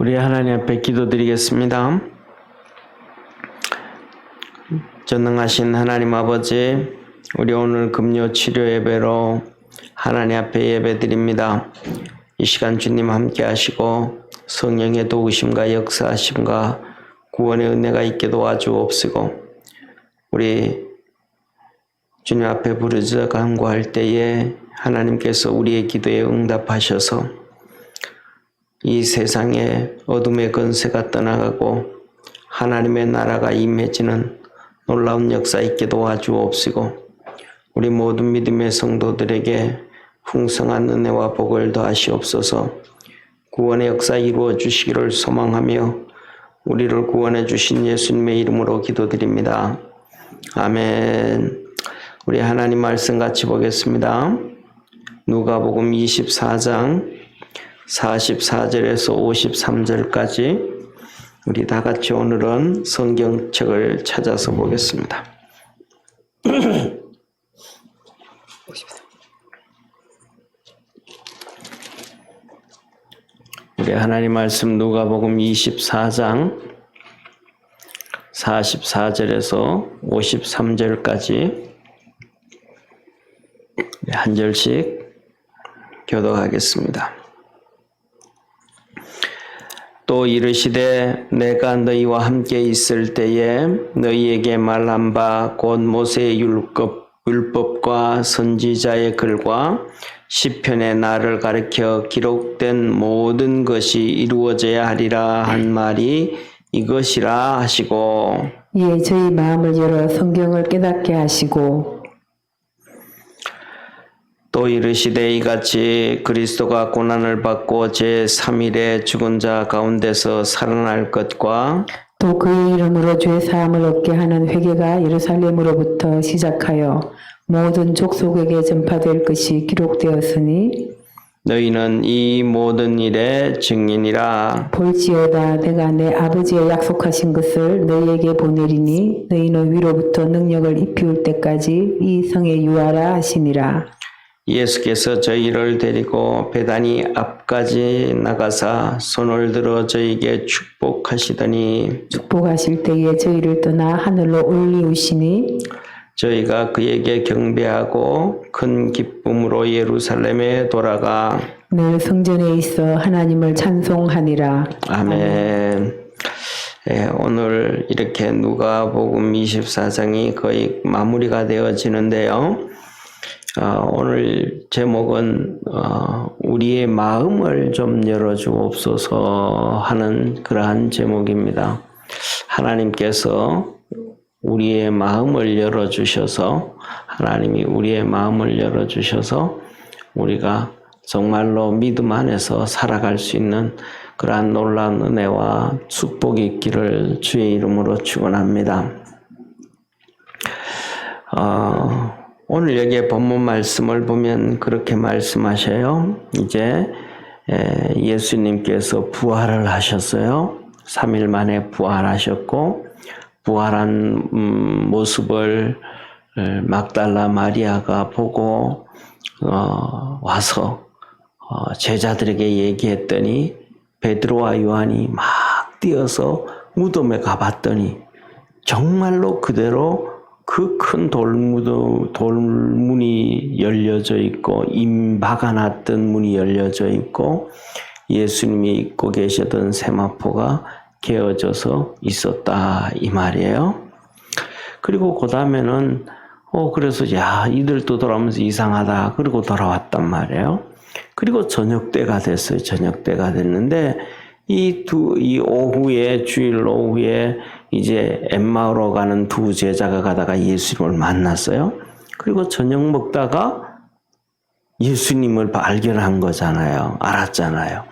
우리 하나님 앞에 기도드리겠습니다. 전능하신 하나님 아버지, 우리 오늘 금요 치료 예배로 하나님 앞에 예배드립니다. 이 시간 주님 함께 하시고 성령의 도우심과 역사하심과 구원의 은혜가 있게 도와주옵시고, 우리 주님 앞에 부르짖어 간구할 때에 하나님께서 우리의 기도에 응답하셔서 이 세상의 어둠의 권세가 떠나가고 하나님의 나라가 임해지는 놀라운 역사 있게 도와주옵시고, 우리 모든 믿음의 성도들에게 풍성한 은혜와 복을 더하시옵소서. 구원의 역사 이루어 주시기를 소망하며 우리를 구원해 주신 예수님의 이름으로 기도드립니다. 아멘. 우리 하나님 말씀 같이 보겠습니다. 누가복음 24장 44절에서 53절까지 우리 다 같이 오늘은 성경책을 찾아서 보겠습니다. 우리 하나님 말씀 누가복음 24장 44절에서 53절까지 한 절씩 교독하겠습니다. 또 이르시되 내가 너희와 함께 있을 때에 너희에게 말한 바 곧 모세의 율법과 선지자의 글과 시편의 나를 가리켜 기록된 모든 것이 이루어져야 하리라 한 말이 이것이라 하시고, 이에 저희 마음을 열어 성경을 깨닫게 하시고, 또 이르시되 이같이 그리스도가 고난을 받고 제3일에 죽은 자 가운데서 살아날 것과 또 그의 이름으로 죄 사함을 얻게 하는 회개가 예루살렘으로부터 시작하여 모든 족속에게 전파될 것이 기록되었으니 너희는 이 모든 일의 증인이라. 볼지어다 내가 내 아버지의 약속하신 것을 너희에게 보내리니 너희는 위로부터 능력을 입히울 때까지 이 성에 유하라 하시니라. 예수께서 저희를 데리고 베다니 앞까지 나가사 손을 들어 저희에게 축복하시더니 축복하실 때에 저희를 떠나 하늘로 올리우시니 저희가 그에게 경배하고 큰 기쁨으로 예루살렘에 돌아가 늘 성전에 있어 하나님을 찬송하니라. 아멘. 오늘 이렇게 누가복음 24장이 거의 마무리가 되어지는데요. 오늘 제목은 우리의 마음을 좀 열어주옵소서 하는 그러한 제목입니다. 하나님께서 우리의 마음을 열어주셔서, 하나님이 우리의 마음을 열어주셔서 우리가 정말로 믿음 안에서 살아갈 수 있는 그러한 놀라운 은혜와 축복이 있기를 주의 이름으로 축원합니다. 오늘 여기에 본문 말씀을 보면 그렇게 말씀하셔요. 이제 예수님께서 부활을 하셨어요. 3일 만에 부활하셨고, 부활한 모습을 막달라 마리아가 보고 와서 제자들에게 얘기했더니 베드로와 요한이 막 뛰어서 무덤에 가봤더니 정말로 그대로 그 큰 돌문이 열려져 있고 임박아놨던 문이 열려져 있고 예수님이 입고 계셨던 세마포가 개어져서 있었다 이 말이에요. 그리고 그 다음에는 그래서 이들도 돌아오면서 이상하다 그러고 돌아왔단 말이에요. 그리고 저녁 때가 됐어요. 저녁 때가 됐는데 이 오후에, 주일 오후에 이제 엠마오로 가는 두 제자가 가다가 예수님을 만났어요. 그리고 저녁 먹다가 예수님을 발견한 거잖아요. 알았잖아요.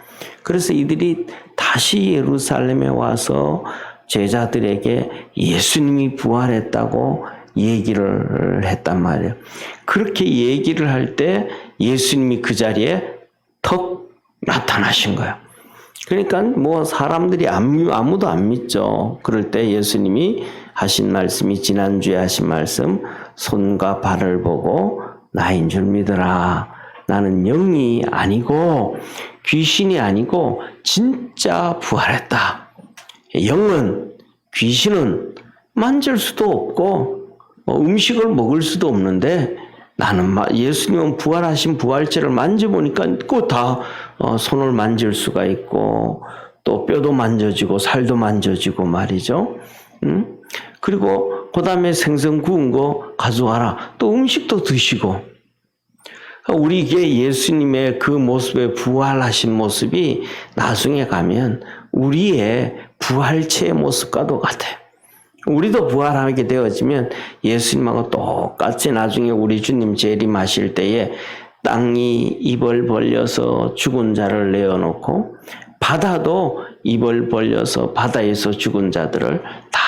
그래서 이들이 다시 예루살렘에 와서 제자들에게 예수님이 부활했다고 얘기를 했단 말이에요. 그렇게 얘기를 할 때 예수님이 그 자리에 턱 나타나신 거예요. 그러니까 뭐 사람들이 아무도 안 믿죠. 그럴 때 예수님이 하신 말씀이 지난주에 하신 말씀, 손과 발을 보고 나인 줄 믿어라. 나는 영이 아니고 귀신이 아니고 진짜 부활했다. 영은 귀신은 만질 수도 없고 음식을 먹을 수도 없는데 나는 예수님은 부활하신 부활체를 만져보니까 꼭 다 손을 만질 수가 있고 또 뼈도 만져지고 살도 만져지고 말이죠. 그리고 그 다음에 생선 구운 거 가져와라. 또 음식도 드시고. 우리에게 예수님의 그 모습에 부활하신 모습이 나중에 가면 우리의 부활체의 모습과도 같아요. 우리도 부활하게 되어지면 예수님하고 똑같이 나중에 우리 주님 재림하실 때에 땅이 입을 벌려서 죽은 자를 내어놓고 바다도 입을 벌려서 바다에서 죽은 자들을 다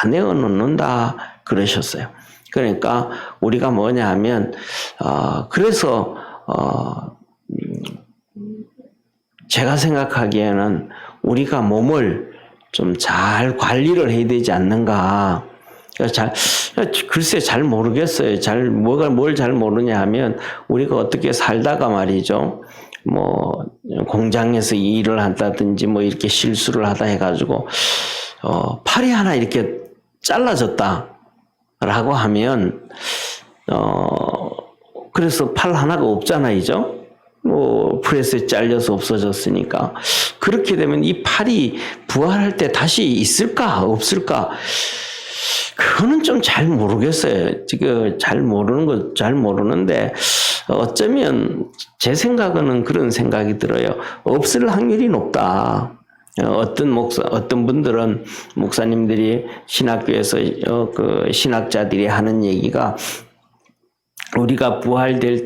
내어놓는다 그러셨어요. 그러니까 우리가 뭐냐 하면 그래서 제가 생각하기에는 우리가 몸을 좀 잘 관리를 해야 되지 않는가. 글쎄 잘 모르겠어요. 뭘 잘 모르냐 하면 우리가 어떻게 살다가 말이죠. 뭐 공장에서 일을 한다든지 뭐 이렇게 실수를 하다 해가지고 팔이 하나 이렇게 잘라졌다라고 하면 그래서 팔 하나가 없잖아요. 뭐 프레스에 잘려서 없어졌으니까 그렇게 되면 이 팔이 부활할 때 다시 있을까 없을까 그거는 좀 잘 모르겠어요. 지금 잘 모르는데 어쩌면 제 생각은 그런 생각이 들어요. 없을 확률이 높다. 어떤 분들은 목사님들이 신학교에서 그 신학자들이 하는 얘기가 우리가 부활될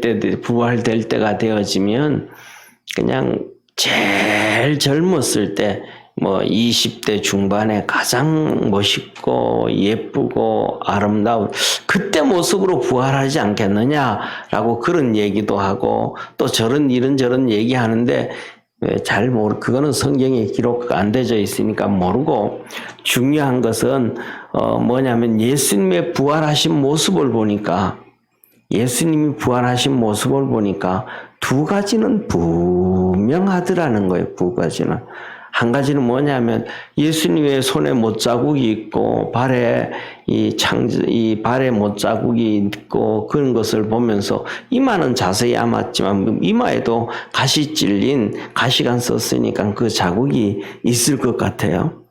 때가 되어지면 그냥 제일 젊었을 때 뭐 20대 중반에 가장 멋있고 예쁘고 아름다운 그때 모습으로 부활하지 않겠느냐라고 그런 얘기도 하고 또 이런저런 얘기하는데 그거는 성경에 기록 안 되어 있으니까 모르고 중요한 것은 뭐냐면 예수님의 부활하신 모습을 보니까 예수님이 부활하신 모습을 보니까 두 가지는 분명하더라는 거예요. 두 가지는. 한 가지는 뭐냐면 예수님의 손에 못자국이 있고 발에 발에 못자국이 있고 그런 것을 보면서 이마는 자세히 안 맞지만 이마에도 가시 찔린 가시관 썼으니까 그 자국이 있을 것 같아요.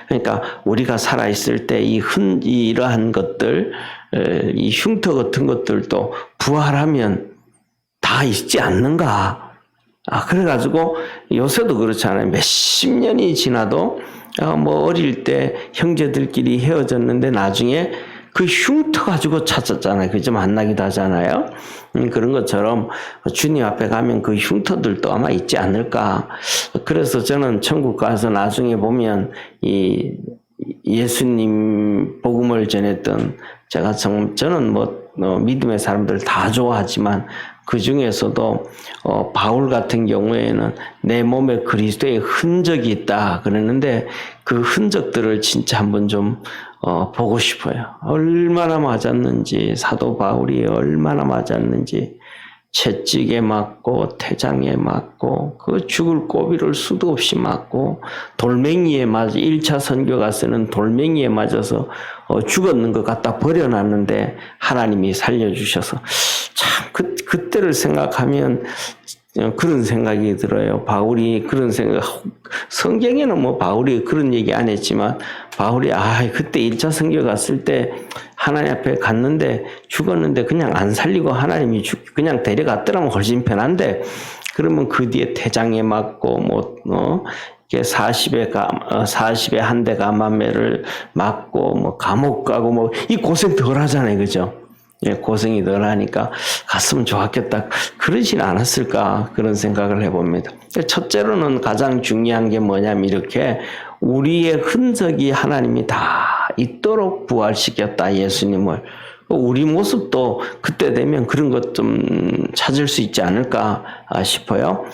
그러니까 우리가 살아있을 때 이러한 것들, 이 흉터 같은 것들도 부활하면 다 있지 않는가? 그래가지고 요새도 그렇잖아요. 몇십 년이 지나도 뭐 어릴 때 형제들끼리 헤어졌는데 나중에 그 흉터 가지고 찾았잖아요. 그죠? 만나기도 하잖아요. 그런 것처럼 주님 앞에 가면 그 흉터들도 아마 있지 않을까. 그래서 저는 천국 가서 나중에 보면 이 예수님 복음을 전했던 저는 믿음의 사람들 다 좋아하지만 그 중에서도 바울 같은 경우에는 내 몸에 그리스도의 흔적이 있다 그랬는데 그 흔적들을 진짜 한번 좀 보고 싶어요. 얼마나 맞았는지 사도 바울이 얼마나 맞았는지 채찍에 맞고 태장에 맞고 그 죽을 고비를 수도 없이 맞고 돌멩이에 맞아 1차 선교 가서는 돌멩이에 맞아서 죽었는 것 갖다 버려놨는데 하나님이 살려주셔서 참 그때를 생각하면 그런 생각이 들어요. 바울이 그런 생각, 성경에는 뭐 바울이 그런 얘기 안 했지만 바울이 그때 1차 선교 갔을 때 하나님 앞에 갔는데 죽었는데 그냥 안 살리고 하나님이 그냥 데려갔더라면 훨씬 편한데 그러면 그 뒤에 태장에 맞고 이게 40에 한 대 가만매를 맞고 감옥 가고 이 고생 덜 하잖아요. 그죠? 고생이 덜 하니까 갔으면 좋았겠다. 그러진 않았을까 그런 생각을 해봅니다. 첫째로는 가장 중요한 게 뭐냐면 이렇게 우리의 흔적이 하나님이 다 있도록 부활시켰다 예수님을. 우리 모습도 그때 되면 그런 것 좀 찾을 수 있지 않을까 싶어요.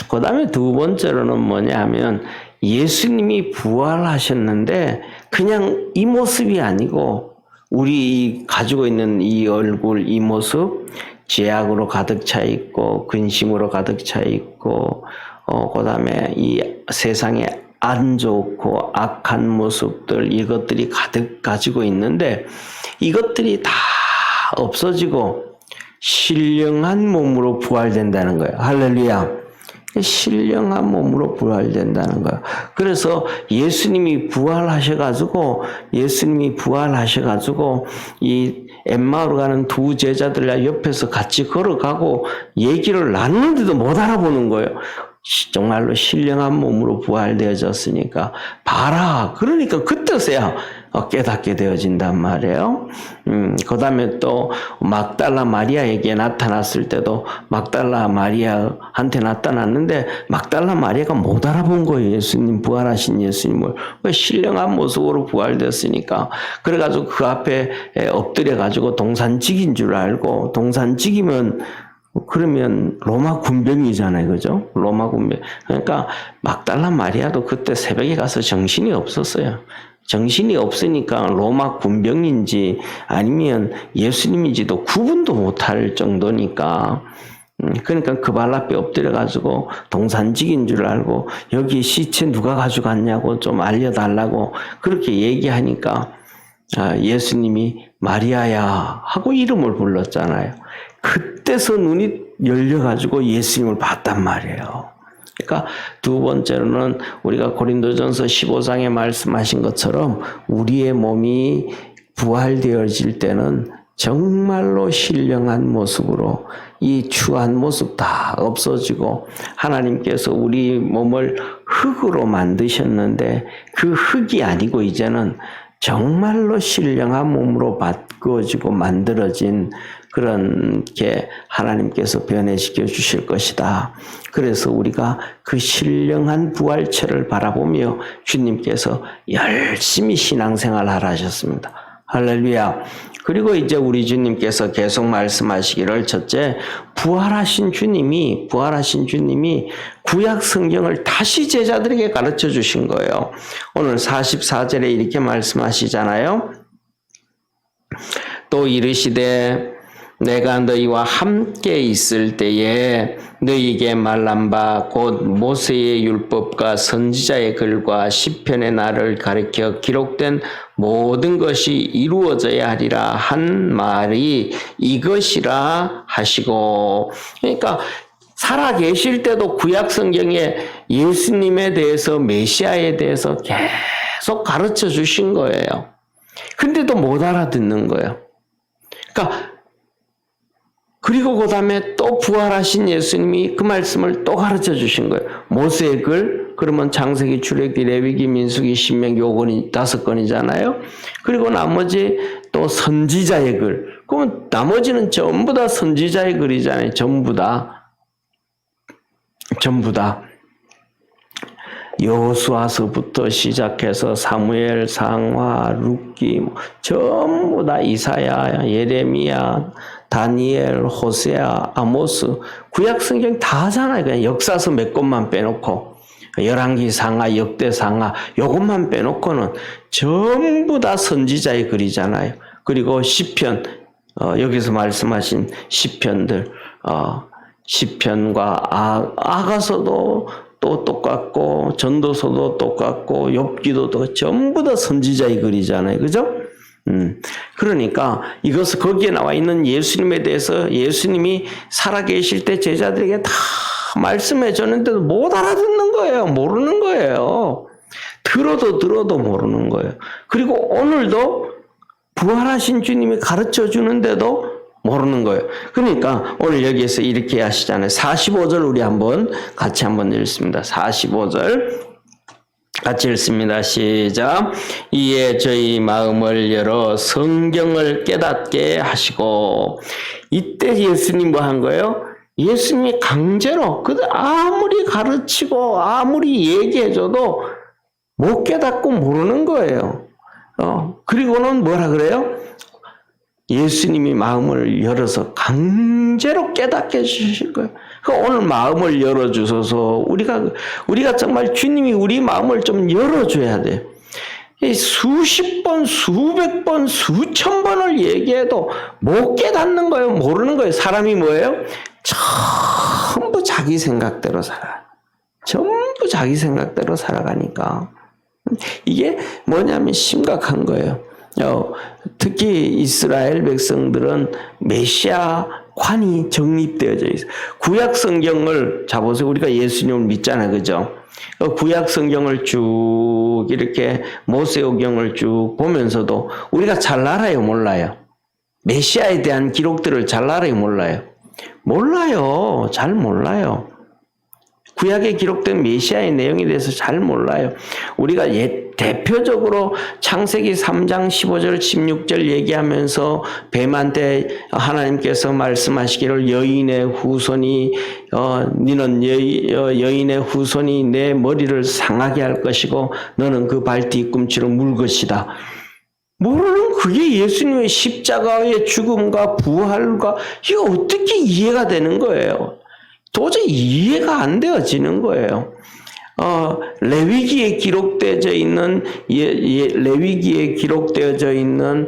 그 다음에 두 번째로는 뭐냐 하면 예수님이 부활하셨는데 그냥 이 모습이 아니고 우리 가지고 있는 이 얼굴, 이 모습, 죄악으로 가득 차 있고 근심으로 가득 차 있고 그다음에 이 세상에 안 좋고 악한 모습들 이것들이 가득 가지고 있는데 이것들이 다 없어지고 신령한 몸으로 부활된다는 거예요. 할렐루야. 신령한 몸으로 부활된다는 거예요. 그래서 예수님이 부활하셔가지고 이 엠마오로 가는 두 제자들 옆에서 같이 걸어가고 얘기를 나누는데도 못 알아보는 거예요. 정말로 신령한 몸으로 부활되어졌으니까 봐라. 그러니까 그때서야 깨닫게 되어진단 말이에요. 그 다음에 또 막달라 마리아에게 나타났을 때도 막달라 마리아한테 나타났는데 막달라 마리아가 못 알아본 거예요. 예수님, 부활하신 예수님을. 신령한 모습으로 부활됐으니까. 그래가지고 그 앞에 엎드려가지고 동산직인 줄 알고, 동산직이면 그러면 로마 군병이잖아요. 그죠? 로마 군병. 그러니까 막달라 마리아도 그때 새벽에 가서 정신이 없었어요. 정신이 없으니까 로마 군병인지 아니면 예수님인지도 구분도 못할 정도니까 그러니까 그 발 앞에 엎드려가지고 동산직인 줄 알고 여기 시체 누가 가져갔냐고 좀 알려달라고 그렇게 얘기하니까 예수님이 마리아야 하고 이름을 불렀잖아요. 그때서 눈이 열려가지고 예수님을 봤단 말이에요. 그러니까 두 번째로는 우리가 고린도전서 15장에 말씀하신 것처럼 우리의 몸이 부활되어질 때는 정말로 신령한 모습으로 이 추한 모습 다 없어지고 하나님께서 우리 몸을 흙으로 만드셨는데 그 흙이 아니고 이제는 정말로 신령한 몸으로 바꾸어지고 만들어진 그런 게 하나님께서 변해시켜 주실 것이다. 그래서 우리가 그 신령한 부활체를 바라보며 주님께서 열심히 신앙생활을 하셨습니다. 할렐루야. 그리고 이제 우리 주님께서 계속 말씀하시기를 첫째, 부활하신 주님이 구약 성경을 다시 제자들에게 가르쳐 주신 거예요. 오늘 44절에 이렇게 말씀하시잖아요. 또 이르시되 내가 너희와 함께 있을 때에 너희에게 말한 바 곧 모세의 율법과 선지자의 글과 시편의 날을 가리켜 기록된 모든 것이 이루어져야 하리라 한 말이 이것이라 하시고, 그러니까 살아 계실 때도 구약 성경에 예수님에 대해서 메시아에 대해서 계속 가르쳐 주신 거예요. 근데도 못 알아듣는 거예요. 그러니까 그리고 그 다음에 또 부활하신 예수님이 그 말씀을 또 가르쳐 주신 거예요. 모세의 글, 그러면 창세기, 출애굽기, 레위기, 민수기, 신명기 5권이잖아요. 그리고 나머지 또 선지자의 글. 그러면 나머지는 전부 다 선지자의 글이잖아요. 전부 다. 여호수아서부터 시작해서 사무엘, 상하, 룻기 전부 다 이사야, 예레미야, 다니엘, 호세아, 아모스 구약 성경 다 하잖아요. 그냥 역사서 몇 권만 빼놓고 열왕기 상하, 역대 상하 요것만 빼놓고는 전부 다 선지자의 글이잖아요. 그리고 시편 여기서 말씀하신 시편들 시편과 아가서도 또 똑같고 전도서도 똑같고 욥기도 전부 다 선지자의 글이잖아요. 그죠? 그러니까 이것은 거기에 나와 있는 예수님에 대해서 예수님이 살아계실 때 제자들에게 다 말씀해 줬는데도 못 알아듣는 거예요. 모르는 거예요. 들어도 모르는 거예요. 그리고 오늘도 부활하신 주님이 가르쳐 주는데도 모르는 거예요. 그러니까 오늘 여기에서 이렇게 하시잖아요. 45절 우리 같이 한번 읽습니다. 45절 같이 읽습니다. 시작. 이에 저희 마음을 열어 성경을 깨닫게 하시고, 이때 예수님 뭐 한 거예요? 예수님이 강제로 아무리 가르치고 아무리 얘기해줘도 못 깨닫고 모르는 거예요. 그리고는 뭐라 그래요? 예수님이 마음을 열어서 강제로 깨닫게 해주실 거예요. 오늘 마음을 열어주셔서 우리가 정말 주님이 우리 마음을 좀 열어줘야 돼요. 이 수십 번, 수백 번, 수천 번을 얘기해도 못 깨닫는 거예요. 모르는 거예요. 사람이 뭐예요? 전부 자기 생각대로 살아. 전부 자기 생각대로 살아가니까. 이게 뭐냐면 심각한 거예요. 특히 이스라엘 백성들은 메시아 관이 정립되어져 있어요. 구약 성경을 잡아서 우리가 예수님을 믿잖아요. 그죠? 구약 성경을 쭉 이렇게 모세오경을 쭉 보면서도 우리가 잘 알아요, 몰라요? 메시아에 대한 기록들을 잘 알아요, 몰라요? 몰라요. 잘 몰라요. 구약에 기록된 메시아의 내용에 대해서 잘 몰라요. 우리가 대표적으로 창세기 3장 15절 16절 얘기하면서 뱀한테 하나님께서 말씀하시기를 여인의 후손이 너는 여인의 후손이 내 머리를 상하게 할 것이고 너는 그 발 뒤꿈치를 물 것이다. 모르는 그게 예수님의 십자가의 죽음과 부활과 이게 어떻게 이해가 되는 거예요? 도저히 이해가 안 되어지는 거예요. 레위기에 기록되어져 있는 레위기에 기록되어져 있는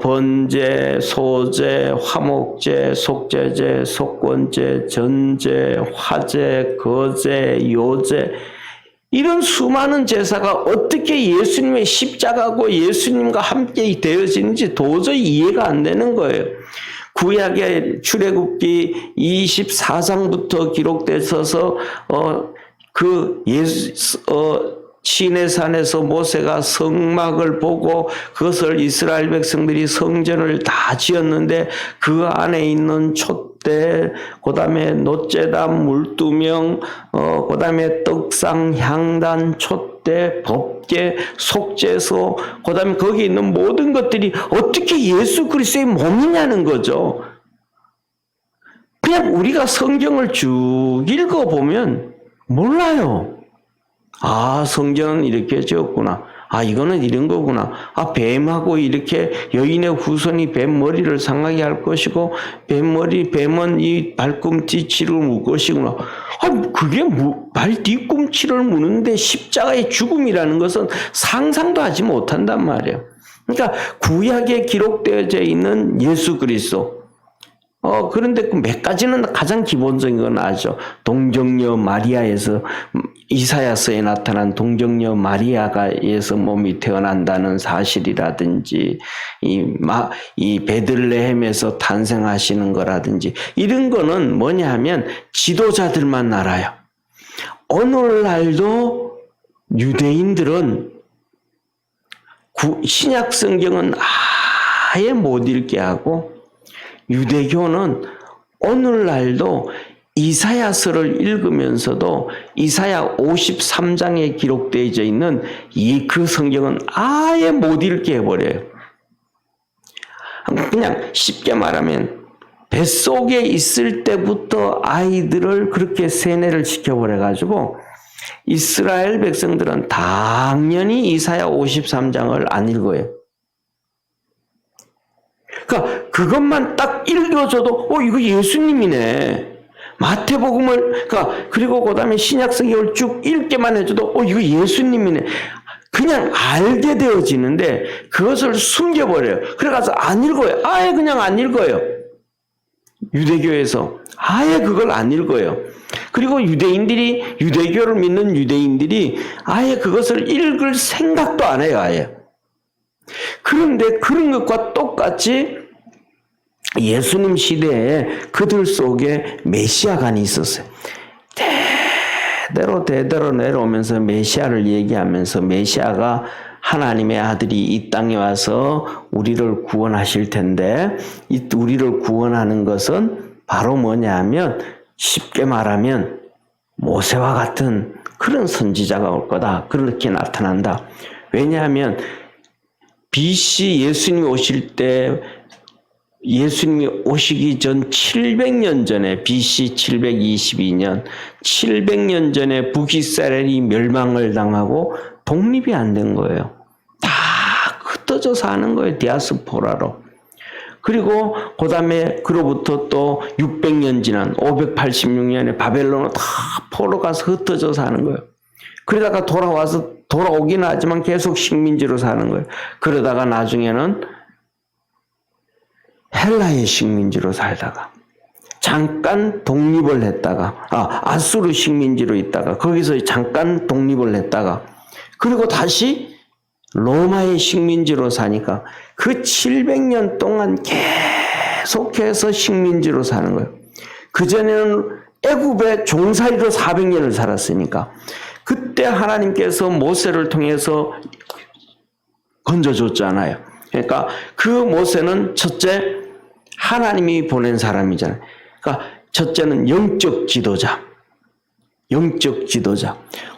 번제, 소제, 화목제, 속죄제, 속건제, 전제, 화제, 거제, 요제 이런 수많은 제사가 어떻게 예수님의 십자가고 예수님과 함께 되어지는지 도저히 이해가 안 되는 거예요. 구약의 출애굽기 24장부터 기록되어서 시내산에서 모세가 성막을 보고 그것을 이스라엘 백성들이 성전을 다 지었는데 그 안에 있는 촛대, 그 다음에 놋제단, 물두명, 그 다음에 떡상, 향단, 촛대, 법궤, 속죄소, 그 다음에 거기 있는 모든 것들이 어떻게 예수 그리스도의 몸이냐는 거죠. 그냥 우리가 성경을 쭉 읽어보면 몰라요. 아, 성경은 이렇게 지었구나. 아, 이거는 이런 거구나. 아, 뱀하고 이렇게 여인의 후손이 뱀 머리를 상하게 할 것이고, 뱀은 이 발꿈치를 물 것이구나. 아, 그게 발 뒤꿈치를 무는데 십자가의 죽음이라는 것은 상상도 하지 못한단 말이에요. 그러니까 구약에 기록되어져 있는 예수 그리스도. 그런데 그 몇 가지는 가장 기본적인 건 아죠. 동정녀 마리아에서 이사야서에 나타난 동정녀 마리아가에서 몸이 태어난다는 사실이라든지 이 베들레헴에서 탄생하시는 거라든지 이런 거는 뭐냐 하면 지도자들만 알아요. 오늘날도 유대인들은 신약 성경은 아예 못 읽게 하고 유대교는 오늘날도 이사야서를 읽으면서도 이사야 53장에 기록되어 있는 그 성경은 아예 못 읽게 해버려요. 그냥 쉽게 말하면 뱃속에 있을 때부터 아이들을 그렇게 세뇌를 시켜버려가지고 이스라엘 백성들은 당연히 이사야 53장을 안 읽어요. 그러니까 그것만 딱 읽어줘도 이거 예수님이네. 마태복음을 그리고 그다음에 신약 성경을 쭉 읽게만 해줘도 이거 예수님이네. 그냥 알게 되어지는데 그것을 숨겨버려요. 그래가서 안 읽어요. 아예 그냥 안 읽어요. 유대교에서 아예 그걸 안 읽어요. 그리고 유대교를 믿는 유대인들이 아예 그것을 읽을 생각도 안 해요. 아예. 그런데 그런 것과 똑같이 예수님 시대에 그들 속에 메시아관이 있었어요. 대대로 내려오면서 메시아를 얘기하면서 메시아가 하나님의 아들이 이 땅에 와서 우리를 구원하실 텐데 우리를 구원하는 것은 바로 뭐냐 하면 쉽게 말하면 모세와 같은 그런 선지자가 올 거다. 그렇게 나타난다. 왜냐하면 BC 예수님이 오실 때 예수님이 오시기 전 700년 전에 BC 722년 700년 전에 북이스라엘이 멸망을 당하고 독립이 안 된 거예요. 다 흩어져 사는 거예요. 디아스포라로. 그리고 그 다음에 그로부터 또 600년 지난 586년에 바벨론으로 다 포로 가서 흩어져 사는 거예요. 그러다가 돌아와서 돌아오긴 하지만 계속 식민지로 사는 거예요. 그러다가 나중에는 헬라의 식민지로 살다가 잠깐 독립을 했다가 아수르 식민지로 있다가 거기서 잠깐 독립을 했다가 그리고 다시 로마의 식민지로 사니까 그 700년 동안 계속해서 식민지로 사는 거예요. 그전에는 애굽의 종살이로 400년을 살았으니까 그때 하나님께서 모세를 통해서 건져줬잖아요. 그러니까 그 모세는 첫째 하나님이 보낸 사람이잖아요. 그러니까 첫째는 영적 지도자.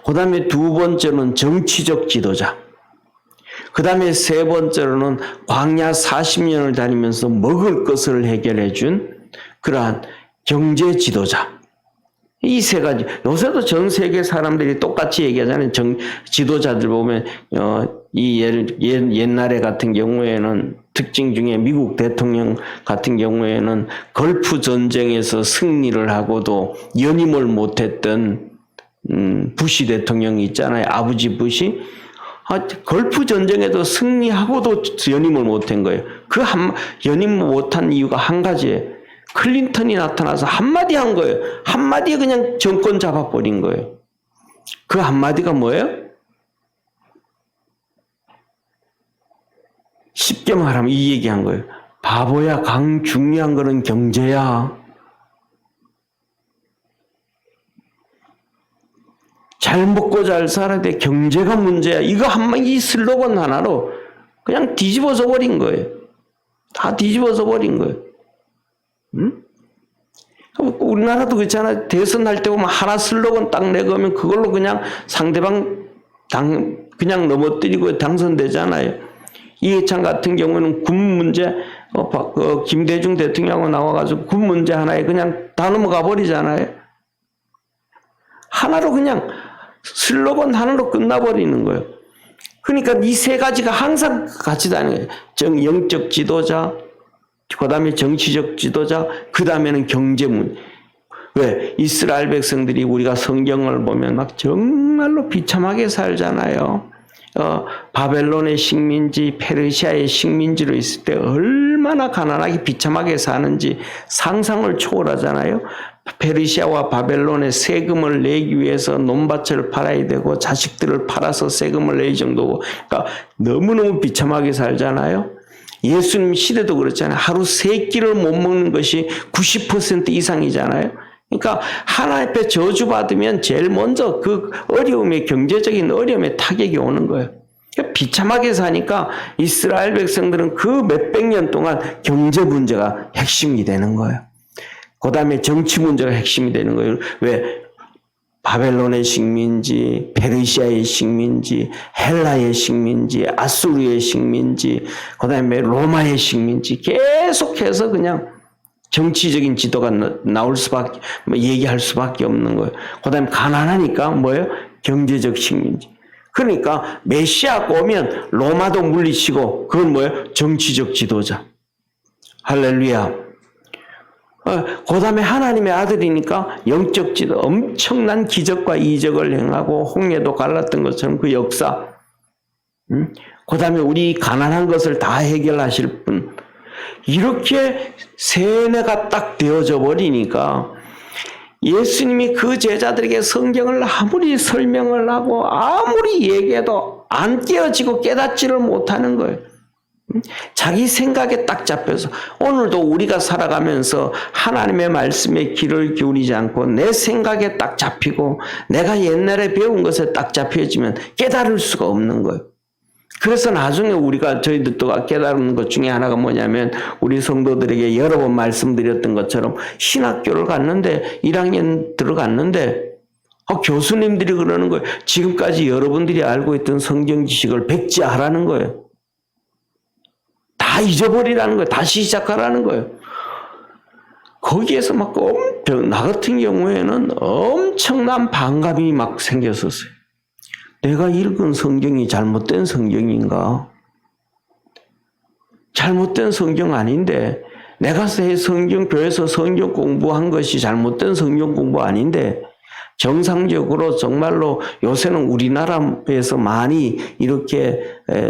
그 다음에 두 번째는 정치적 지도자. 그 다음에 세 번째로는 광야 40년을 다니면서 먹을 것을 해결해 준 그러한 경제 지도자. 이 세 가지. 요새도 전 세계 사람들이 똑같이 얘기하잖아요. 지도자들 보면, 옛날에 같은 경우에는 특징 중에 미국 대통령 같은 경우에는 걸프 전쟁에서 승리를 하고도 연임을 못했던, 부시 대통령이 있잖아요. 아버지 부시. 걸프 전쟁에도 승리하고도 연임을 못한 거예요. 연임 못한 이유가 한 가지예요. 클린턴이 나타나서 한마디 한 거예요. 한마디에 그냥 정권 잡아버린 거예요. 그 한마디가 뭐예요? 쉽게 말하면 이 얘기한 거예요. 바보야, 중요한 거는 경제야. 잘 먹고 잘 살아야 돼. 경제가 문제야. 이 슬로건 하나로 그냥 뒤집어져 버린 거예요. 다 뒤집어져 버린 거예요. 우리나라도 그렇잖아요. 대선할 때 보면 하나 슬로건 딱 내거면 그걸로 그냥 상대방 그냥 넘어뜨리고 당선되잖아요. 이해찬 같은 경우는 군 문제, 김대중 대통령하고 나와가지고 군 문제 하나에 그냥 다 넘어가 버리잖아요. 하나로 그냥 슬로건 하나로 끝나버리는 거예요. 그러니까 이 세 가지가 항상 같이 다니는 거예요. 영적 지도자, 그 다음에 정치적 지도자, 그 다음에는 경제문. 왜? 이스라엘 백성들이 우리가 성경을 보면 막 정말로 비참하게 살잖아요. 바벨론의 식민지, 페르시아의 식민지로 있을 때 얼마나 가난하게 비참하게 사는지 상상을 초월하잖아요. 페르시아와 바벨론의 세금을 내기 위해서 논밭을 팔아야 되고 자식들을 팔아서 세금을 낼 정도고, 그러니까 너무너무 비참하게 살잖아요. 예수님 시대도 그렇잖아요. 하루 3끼를 못 먹는 것이 90% 이상이잖아요. 그러니까 하나님 앞에 저주받으면 제일 먼저 그 경제적인 어려움에 타격이 오는 거예요. 그러니까 비참하게 사니까 이스라엘 백성들은 그 몇백 년 동안 경제 문제가 핵심이 되는 거예요. 그 다음에 정치 문제가 핵심이 되는 거예요. 왜? 바벨론의 식민지, 페르시아의 식민지, 헬라의 식민지, 아수르의 식민지, 그 다음에 로마의 식민지, 계속해서 그냥 정치적인 지도가 얘기할 수밖에 없는 거예요. 그 다음에 가난하니까 뭐예요? 경제적 식민지. 그러니까 메시아가 오면 로마도 물리치고, 그건 뭐예요? 정치적 지도자. 할렐루야. 그 다음에 하나님의 아들이니까 영적 지도, 엄청난 기적과 이적을 행하고 홍해도 갈랐던 것처럼 그 역사. 그 다음에 우리 가난한 것을 다 해결하실 분. 이렇게 세뇌가 딱 되어져 버리니까 예수님이 그 제자들에게 성경을 아무리 설명을 하고 아무리 얘기해도 안 깨어지고 깨닫지를 못하는 거예요. 자기 생각에 딱 잡혀서 오늘도 우리가 살아가면서 하나님의 말씀에 귀를 기울이지 않고 내 생각에 딱 잡히고 내가 옛날에 배운 것에 딱 잡혀지면 깨달을 수가 없는 거예요. 그래서 나중에 저희들도 깨달은 것 중에 하나가 뭐냐면 우리 성도들에게 여러 번 말씀드렸던 것처럼 신학교를 갔는데 1학년 들어갔는데 교수님들이 그러는 거예요. 지금까지 여러분들이 알고 있던 성경 지식을 백지하라는 거예요. 다 잊어버리라는 거예요. 다시 시작하라는 거예요. 거기에서 나 같은 경우에는 엄청난 반감이 막 생겼었어요. 내가 읽은 성경이 잘못된 성경인가? 잘못된 성경 아닌데, 내가 교회에서 성경 공부한 것이 잘못된 성경 공부 아닌데, 정상적으로 정말로 요새는 우리나라에서 많이 이렇게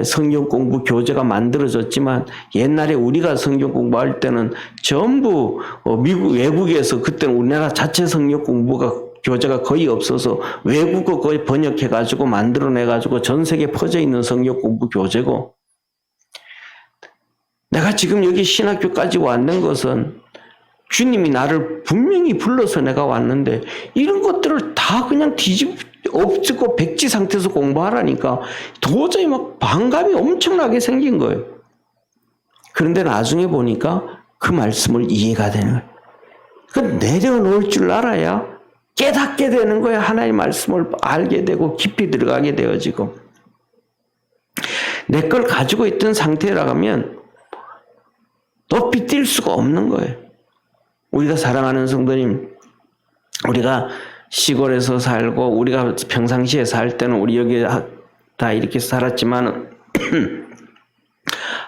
성경 공부 교재가 만들어졌지만 옛날에 우리가 성경 공부할 때는 전부 외국에서 그때는 우리나라 자체 성경 공부가 교재가 거의 없어서 외국어 거의 번역해가지고 만들어내가지고 전 세계에 퍼져 있는 성경 공부 교재고 내가 지금 여기 신학교까지 왔는 것은 주님이 나를 분명히 불러서 내가 왔는데 이런 것들을 다 그냥 없고 백지 상태에서 공부하라니까 도저히 막 반감이 엄청나게 생긴 거예요. 그런데 나중에 보니까 그 말씀을 이해가 되는 거예요. 그 내려놓을 줄 알아야 깨닫게 되는 거예요. 하나님의 말씀을 알게 되고 깊이 들어가게 되어지고 내 걸 가지고 있던 상태라면 높이 뛸 수가 없는 거예요. 우리가 사랑하는 성도님, 우리가 시골에서 살고 우리가 평상시에 살 때는 우리 여기 다 이렇게 살았지만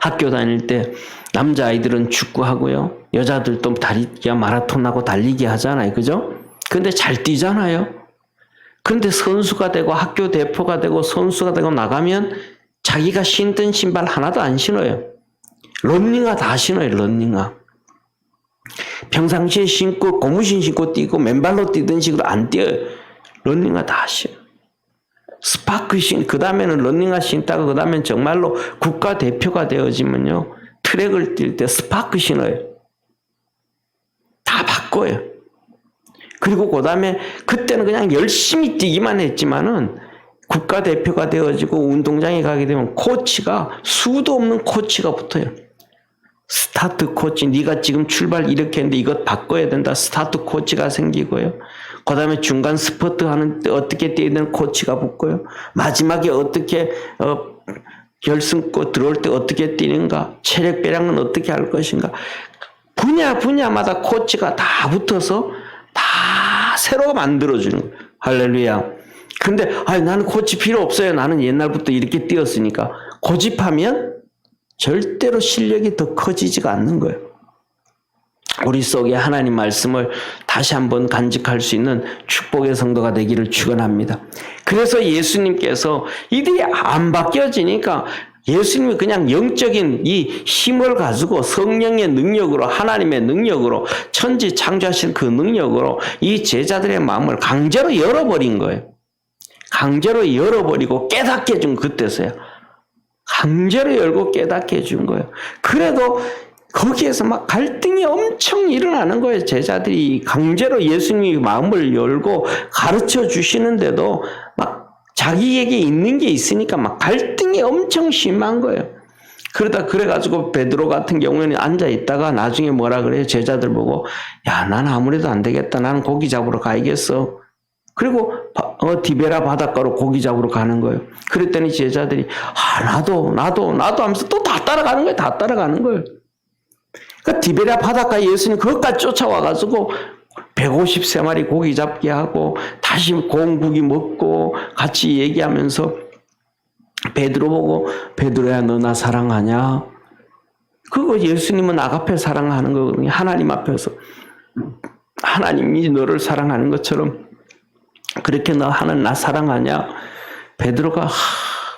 학교 다닐 때 남자아이들은 축구하고요. 여자들도 마라톤하고 달리기 하잖아요. 그죠? 근데 잘 뛰잖아요. 근데 선수가 되고 학교 대표가 되고 선수가 되고 나가면 자기가 신던 신발 하나도 안 신어요. 런닝화 다 신어요. 런닝화. 평상시에 신고 고무신 신고 뛰고 맨발로 뛰던 식으로 안 뛰어요. 런닝화 다 신어. 스파크 그 다음에는 런닝화 신다가 그 다음엔 정말로 국가대표가 되어지면요. 트랙을 뛸 때 스파크 신어요. 다 바꿔요. 그리고 그 다음에 그때는 그냥 열심히 뛰기만 했지만은 국가대표가 되어지고 운동장에 가게 되면 코치가 수도 없는 코치가 붙어요. 스타트 코치, 네가 지금 출발 이렇게 했는데 이것 바꿔야 된다. 스타트 코치가 생기고요. 그 다음에 중간 스퍼트 하는데 어떻게 뛰어야 되는 코치가 붙고요. 마지막에 어떻게 결승골 들어올 때 어떻게 뛰는가. 체력 배량은 어떻게 할 것인가. 분야마다 코치가 다 붙어서 다 새로 만들어주는 거예요. 할렐루야. 근데 나는 코치 필요 없어요. 나는 옛날부터 이렇게 뛰었으니까. 고집하면 절대로 실력이 더 커지지가 않는 거예요. 우리 속에 하나님 말씀을 다시 한번 간직할 수 있는 축복의 성도가 되기를 축원합니다. 그래서 예수님께서 이들이 안 바뀌어지니까 예수님이 그냥 영적인 이 힘을 가지고 성령의 능력으로 하나님의 능력으로 천지 창조하신 그 능력으로 이 제자들의 마음을 강제로 열어버린 거예요. 강제로 열어버리고 깨닫게 해준 그때서야. 강제로 열고 깨닫게 해준 거예요. 그래도 거기에서 막 갈등이 엄청 일어나는 거예요. 제자들이 강제로 예수님이 마음을 열고 가르쳐 주시는데도 막 자기에게 있는 게 있으니까 막 갈등이 엄청 심한 거예요. 그래가지고 베드로 같은 경우에는 앉아 있다가 나중에 뭐라 그래요? 제자들 보고 야, 나는 아무래도 안 되겠다. 나는 고기 잡으러 가야겠어. 그리고 디베라 바닷가로 고기 잡으러 가는 거예요. 그랬더니 제자들이 나도 하면서 또 다 따라가는 거예요. 다 따라가는 거예요. 그러니까 디베라 바닷가 예수님 그것까지 쫓아와가지고 153마리 고기 잡게 하고 다시 고기 먹고 같이 얘기하면서 베드로 보고 베드로야 너 나 사랑하냐? 그거 예수님은 아가페 사랑하는 거거든요. 하나님 앞에서 하나님이 너를 사랑하는 것처럼 그렇게 너는 나 사랑하냐? 베드로가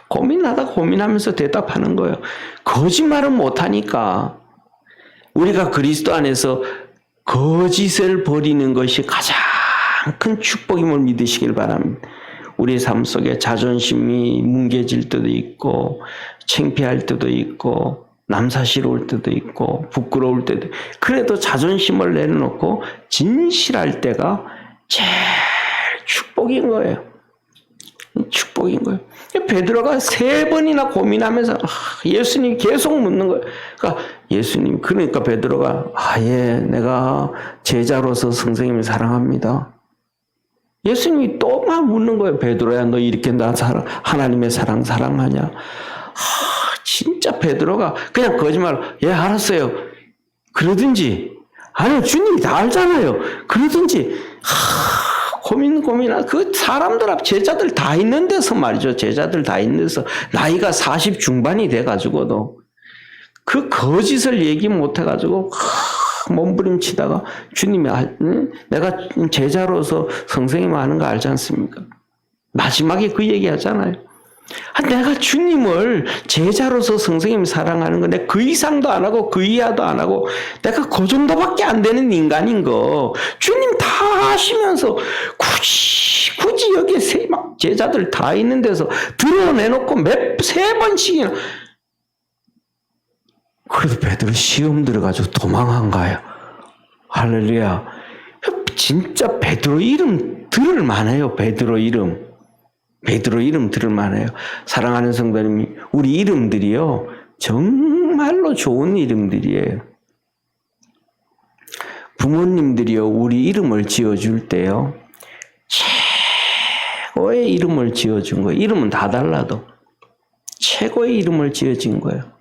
고민하면서 대답하는 거예요. 거짓말은 못하니까 우리가 그리스도 안에서 거짓을 버리는 것이 가장 큰 축복임을 믿으시길 바랍니다. 우리의 삶 속에 자존심이 뭉개질 때도 있고 창피할 때도 있고 남사스러울 때도 있고 부끄러울 때도 있고 그래도 자존심을 내려놓고 진실할 때가 제일 축복인 거예요. 축복인 거예요. 베드로가 3번이나 고민하면서 예수님 계속 묻는 거예요. 그러니까 예수님 그러니까 베드로가 예, 내가 제자로서 선생님을 사랑합니다. 예수님이 또 막 묻는 거예요. 베드로야 너 이렇게 나 하나님의 사랑하냐? 진짜 베드로가 그냥 거짓말 예 알았어요. 그러든지 아니요 주님이 다 알잖아요. 그러든지 고민하고 그 사람들 앞 제자들 다 있는 데서 말이죠. 제자들 다 있는 데서 나이가 40 중반이 돼가지고도 그 거짓을 얘기 못해가지고 몸부림치다가 주님이 내가 제자로서 선생님 하는 거 알지 않습니까? 마지막에 그 얘기 하잖아요. 내가 주님을 제자로서 선생님 사랑하는 거 내가 그 이상도 안 하고 그 이하도 안 하고 내가 그 정도밖에 안 되는 인간인 거 주님 다 하시면서 굳이 여기에 막 제자들 다 있는 데서 드러내놓고 세 번씩이나. 그래도 베드로 시험 들어가지고 도망한 거예요. 할렐루야. 진짜 베드로 이름 들을 만해요. 베드로 이름 들을 만해요. 사랑하는 성도님, 우리 이름들이요 정말로 좋은 이름들이에요. 부모님들이요 우리 이름을 지어줄 때요 최고의 이름을 지어준 거예요. 이름은 다 달라도 최고의 이름을 지어준 거예요.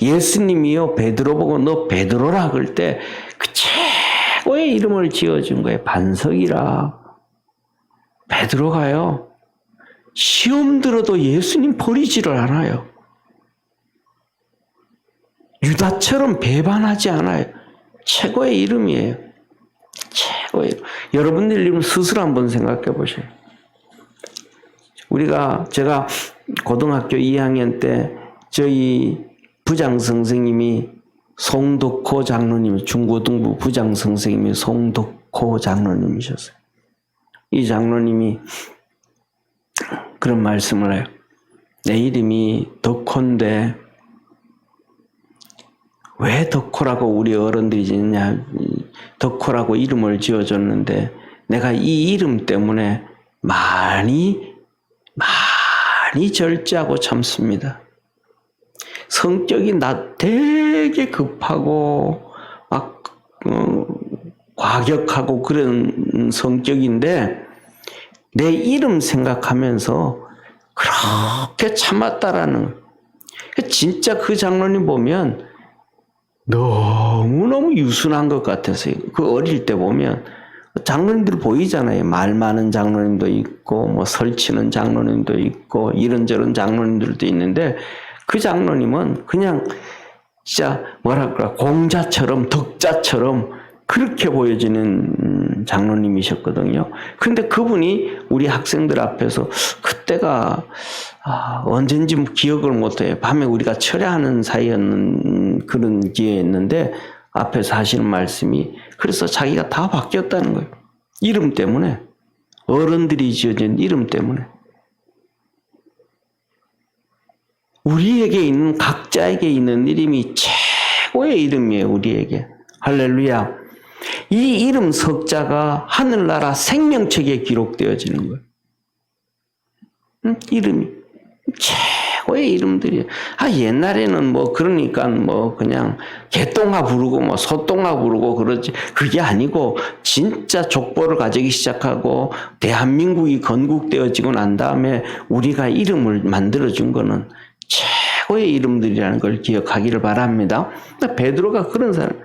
예수님이요 베드로 보고 너 베드로라 그럴 때 그 최고의 이름을 지어준 거예요. 반석이라. 베드로가요 시험 들어도 예수님 버리지를 않아요. 유다처럼 배반하지 않아요. 최고의 이름이에요. 최고의 이름. 여러분들 이름 스스로 한번 생각해 보세요. 제가 고등학교 2학년 때 저희 부장 선생님이 송덕호 장로님, 중고등부 부장 선생님이 송덕호 장로님이셨어요. 이 장로님이 그런 말씀을 해요. 내 이름이 덕호인데 왜 덕호라고 우리 어른들이 짓냐. 덕호라고 이름을 지어줬는데 내가 이 이름 때문에 많이 절제하고 참습니다. 성격이 되게 급하고 막 과격하고 그런 성격인데 내 이름 생각하면서 그렇게 참았다라는 거예요. 진짜 그 장로님 보면 너무너무 유순한 것 같아서요. 그 어릴 때 보면 장로님들 보이잖아요. 말 많은 장로님도 있고 뭐 설치는 장로님도 있고 이런저런 장로님들도 있는데 그 장로님은 그냥 진짜 뭐랄까 공자처럼 덕자처럼 그렇게 보여지는 장로님이셨거든요. 그런데 그분이 우리 학생들 앞에서 그때가 언젠지 기억을 못해요. 밤에 우리가 철야하는 사이였는 그런 기회였는데 앞에서 하시는 말씀이 그래서 자기가 다 바뀌었다는 거예요. 이름 때문에. 어른들이 지어진 이름 때문에. 우리에게 있는 각자에게 있는 이름이 최고의 이름이에요. 우리에게. 할렐루야. 이 이름 석자가 하늘나라 생명책에 기록되어지는 거예요. 이름이 최고의 이름들이에요. 옛날에는 뭐 그러니까 뭐 그냥 개똥아 부르고 뭐 소똥아 부르고 그러지. 그게 아니고 진짜 족보를 가지기 시작하고 대한민국이 건국되어지고 난 다음에 우리가 이름을 만들어준 거는 최고의 이름들이라는 걸 기억하기를 바랍니다. 베드로가 그런 사람.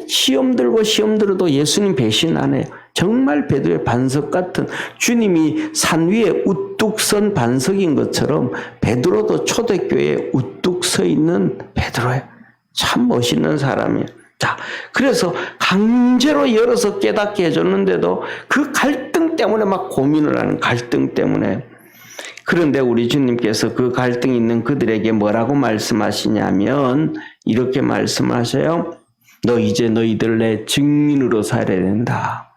시험 들어도 예수님 배신 안 해요. 정말 베드로의 반석 같은 주님이 산 위에 우뚝 선 반석인 것처럼 베드로도 초대교회에 우뚝 서 있는 베드로예요. 참 멋있는 사람이에요. 자, 그래서 강제로 열어서 깨닫게 해줬는데도 그 갈등 때문에 막 고민을 하는 갈등 때문에. 그런데 우리 주님께서 그 갈등 있는 그들에게 뭐라고 말씀하시냐면 이렇게 말씀하세요. 너 이제 너희들 내 증인으로 살아야 된다.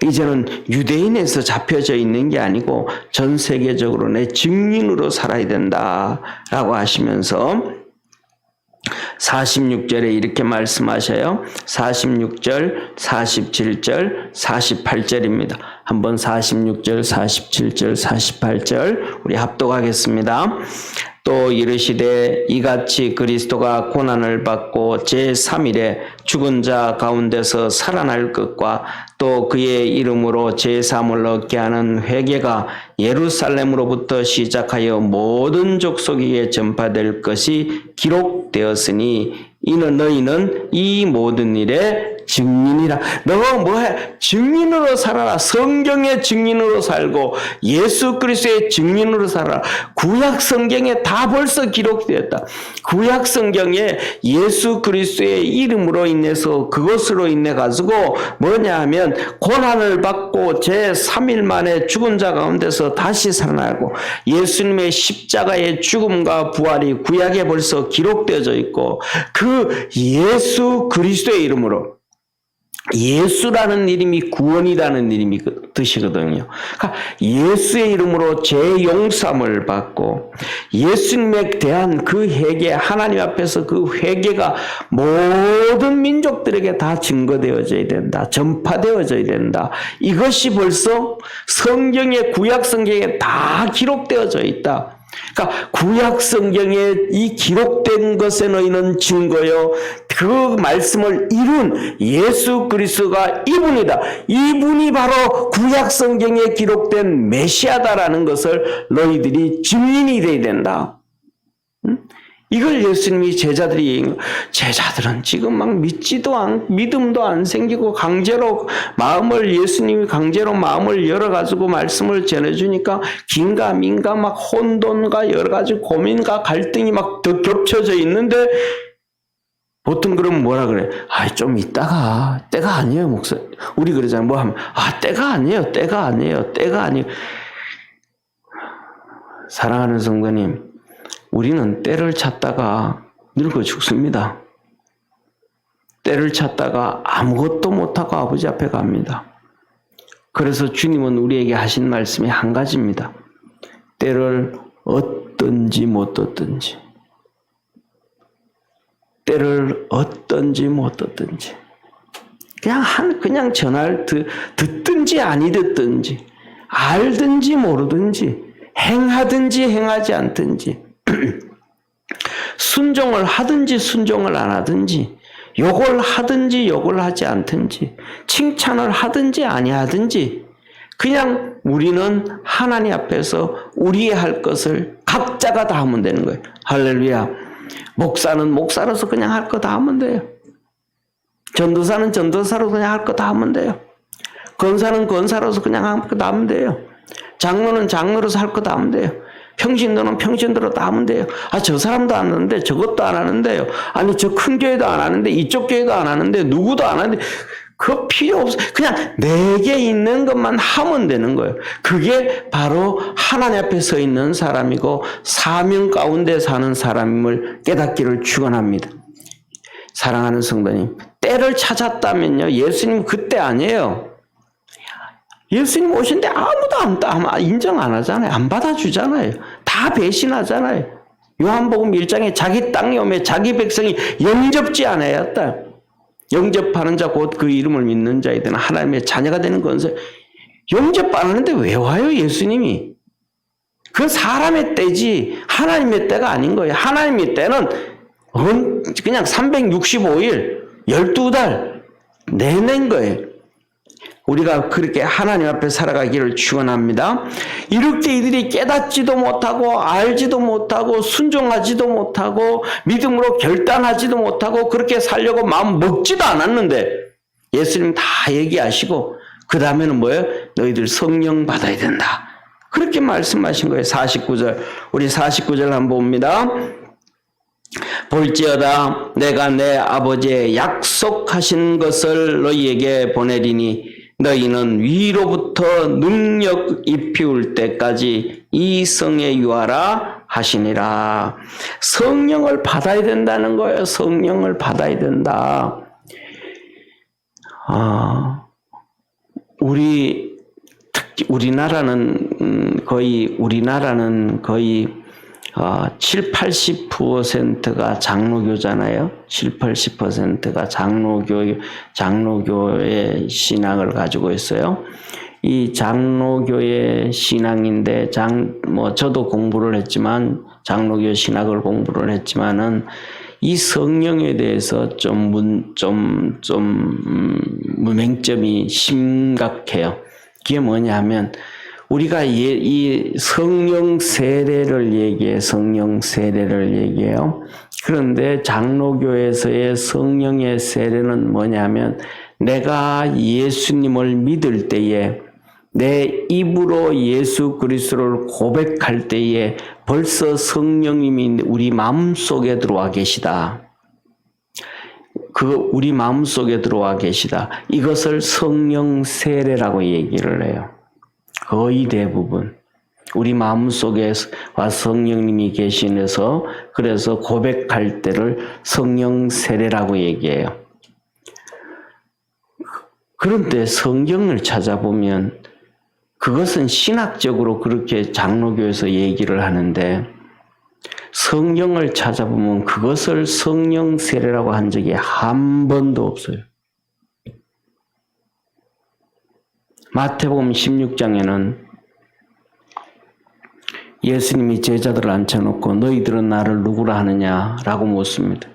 이제는 유대인에서 잡혀져 있는 게 아니고 전 세계적으로 내 증인으로 살아야 된다. 라고 하시면서 46절에 이렇게 말씀하셔요. 46절, 47절, 48절입니다. 한번 46절, 47절, 48절 우리 합독하겠습니다. 또 이르시되 이같이 그리스도가 고난을 받고 제3일에 죽은 자 가운데서 살아날 것과 또 그의 이름으로 제3을 얻게 하는 회개가 예루살렘으로부터 시작하여 모든 족속에게 전파될 것이 기록되었으니 이는 너희는 이 모든 일에 증인이라. 너 뭐해? 증인으로 살아라. 성경의 증인으로 살고 예수 그리스도의 증인으로 살아라. 구약 성경에 다 벌써 기록되었다. 구약 성경에 예수 그리스도의 이름으로 인해서 그것으로 인해 가지고 뭐냐 하면 고난을 받고 제3일 만에 죽은 자 가운데서 다시 살아나고 예수님의 십자가의 죽음과 부활이 구약에 벌써 기록되어져 있고 그 예수 그리스도의 이름으로 예수라는 이름이 구원이라는 이름이 뜻이거든요. 그러니까 예수의 이름으로 죄 용서함을 받고 예수님에 대한 그 회개, 하나님 앞에서 그 회개가 모든 민족들에게 다 증거되어져야 된다. 전파되어져야 된다. 이것이 벌써 성경의 구약 성경에 다 기록되어져 있다. 그러니까 구약 성경에 이 기록된 것에 너희는 증거요. 그 말씀을 이룬 예수 그리스도가 이분이다. 이분이 바로 구약 성경에 기록된 메시아다라는 것을 너희들이 증인이 되어야 된다. 이걸 예수님이 제자들은 지금 막 믿음도 안 생기고 예수님이 강제로 마음을 열어가지고 말씀을 전해주니까 긴가민가 막 혼돈과 여러 가지 고민과 갈등이 막 더 겹쳐져 있는데 보통 그러면 뭐라 그래? 좀 있다가 때가 아니에요, 목사님. 우리 그러잖아요. 뭐 하면 때가 아니에요. 사랑하는 성도님, 우리는 때를 찾다가 늙어 죽습니다. 때를 찾다가 아무것도 못하고 아버지 앞에 갑니다. 그래서 주님은 우리에게 하신 말씀이 한 가지입니다. 때를 얻든지 못 얻든지. 때를 얻든지 못 얻든지. 그냥 전화를 듣든지 아니 듣든지, 알든지 모르든지, 행하든지 행하지 않든지, 순종을 하든지 순종을 안 하든지, 욕을 하든지 욕을 하지 않든지, 칭찬을 하든지 아니하든지, 그냥 우리는 하나님 앞에서 우리의 할 것을 각자가 다 하면 되는 거예요. 할렐루야. 목사는 목사로서 그냥 할 거 다 하면 돼요. 전도사는 전도사로 그냥 할 거 다 하면 돼요. 권사는 권사로서 그냥 할 거 다 하면 돼요. 장로는 장로로서 할 거 다 하면 돼요. 평신도는 평신도로 다 하면 돼요. 저 사람도 안 하는데 저것도 안 하는데요. 저 큰 교회도 안 하는데 이쪽 교회도 안 하는데 누구도 안 하는데 그거 필요 없어. 그냥 내게 있는 것만 하면 되는 거예요. 그게 바로 하나님 앞에 서 있는 사람이고 사명 가운데 사는 사람임을 깨닫기를 축원합니다. 사랑하는 성도님, 때를 찾았다면요, 예수님 그때 아니에요. 예수님 오신데 아무도 인정 안 하잖아요. 안 받아주잖아요. 다 배신하잖아요. 요한복음 1장에 자기 땅에 오매 자기 백성이 영접지 않아야 했다. 영접하는 자 곧 그 이름을 믿는 자이든 하나님의 자녀가 되는 건설. 영접 안 하는데 왜 와요, 예수님이? 그건 사람의 때지 하나님의 때가 아닌 거예요. 하나님의 때는 그냥 365일 12달 내낸 거예요. 우리가 그렇게 하나님 앞에 살아가기를 축원합니다. 이렇게 이들이 깨닫지도 못하고 알지도 못하고 순종하지도 못하고 믿음으로 결단하지도 못하고 그렇게 살려고 마음 먹지도 않았는데 예수님 다 얘기하시고 그 다음에는 뭐예요? 너희들 성령 받아야 된다. 그렇게 말씀하신 거예요. 49절. 우리 49절 한번 봅니다. 볼지어다 내가 내 아버지의 약속하신 것을 너희에게 보내리니 너희는 위로부터 능력 입히울 때까지 이 성에 유하라 하시니라. 성령을 받아야 된다는 거예요. 성령을 받아야 된다. 특히 우리나라는 거의 7, 80%가 장로교잖아요. 7, 80%가 장로교의 신앙을 가지고 있어요. 이 장로교의 신앙인데, 저도 공부를 했지만, 장로교 신학을 공부를 했지만은, 이 성령에 대해서 맹점이 심각해요. 그게 뭐냐 하면, 우리가 이 성령 세례를 얘기해요. 그런데 장로교에서의 성령의 세례는 뭐냐면 내가 예수님을 믿을 때에 내 입으로 예수 그리스도를 고백할 때에 벌써 성령님이 우리 마음속에 들어와 계시다. 우리 마음속에 들어와 계시다. 이것을 성령 세례라고 얘기를 해요. 거의 대부분. 우리 마음속에 와 성령님이 계시면서 그래서 고백할 때를 성령 세례라고 얘기해요. 그런데 성경을 찾아보면 그것은 신학적으로 그렇게 장로교에서 얘기를 하는데 성경을 찾아보면 그것을 성령 세례라고 한 적이 한 번도 없어요. 마태복음 16장에는 예수님이 제자들을 앉혀놓고 너희들은 나를 누구라 하느냐라고 묻습니다.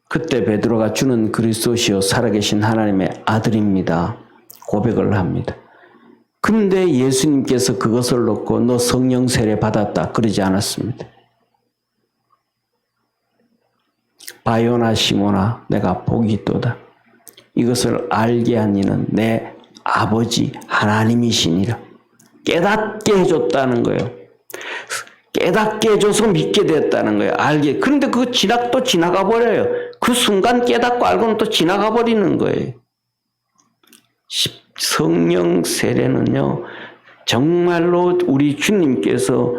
그때 베드로가 주는 그리스도시요 살아계신 하나님의 아들입니다. 고백을 합니다. 근데 예수님께서 그것을 놓고 너 성령 세례 받았다 그러지 않았습니다. 바요나 시모나 내가 복이 있도다. 이것을 알게 한 이는 내 아버지 하나님이시니라. 깨닫게 해줬다는 거예요. 깨닫게 해줘서 믿게 됐다는 거예요. 알게. 그런데 그 또 지나가 버려요. 그 순간 깨닫고 알고는 또 지나가 버리는 거예요. 성령 세례는요, 정말로 우리 주님께서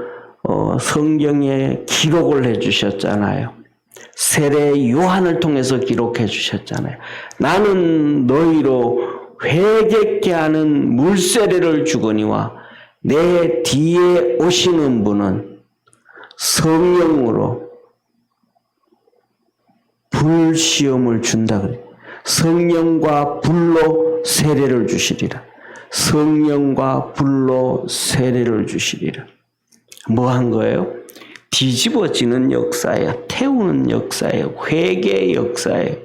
성경에 기록을 해주셨잖아요. 세례 요한을 통해서 기록해 주셨잖아요. 나는 너희로 회개케 하는 물세례를 주거니와 내 뒤에 오시는 분은 성령으로 불시험을 준다 그래요. 성령과 불로 세례를 주시리라. 성령과 불로 세례를 주시리라. 뭐 한 거예요? 뒤집어지는 역사예요. 태우는 역사예요. 회개의 역사예요.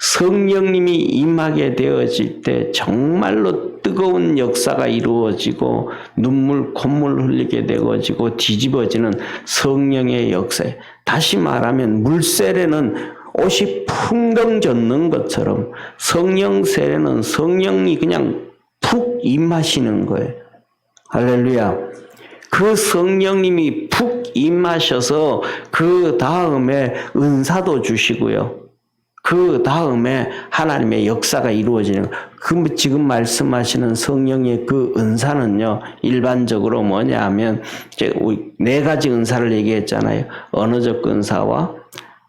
성령님이 임하게 되어질 때 정말로 뜨거운 역사가 이루어지고 눈물, 콧물 흘리게 되어지고 뒤집어지는 성령의 역사예요. 다시 말하면 물세례는 옷이 풍덩 젖는 것처럼 성령 세례는 성령이 그냥 푹 임하시는 거예요. 할렐루야. 그 성령님이 푹 임하셔서 그 다음에 은사도 주시고요. 그 다음에 하나님의 역사가 이루어지는 그 지금 말씀하시는 성령의 그 은사는요. 일반적으로 뭐냐 하면 이제 네 가지 은사를 얘기했잖아요. 언어적 은사와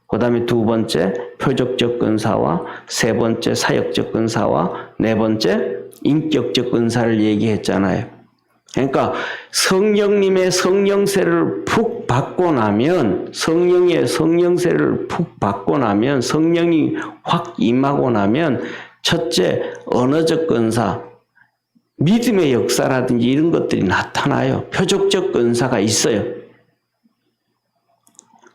그 다음에 두 번째 표적적 은사와 세 번째 사역적 은사와 네 번째 인격적 은사를 얘기했잖아요. 그러니까 성령님의 성령세를 푹 받고 나면 성령의 성령세를 푹 받고 나면 성령이 확 임하고 나면 첫째 언어적 은사, 믿음의 역사라든지 이런 것들이 나타나요. 표적적 은사가 있어요.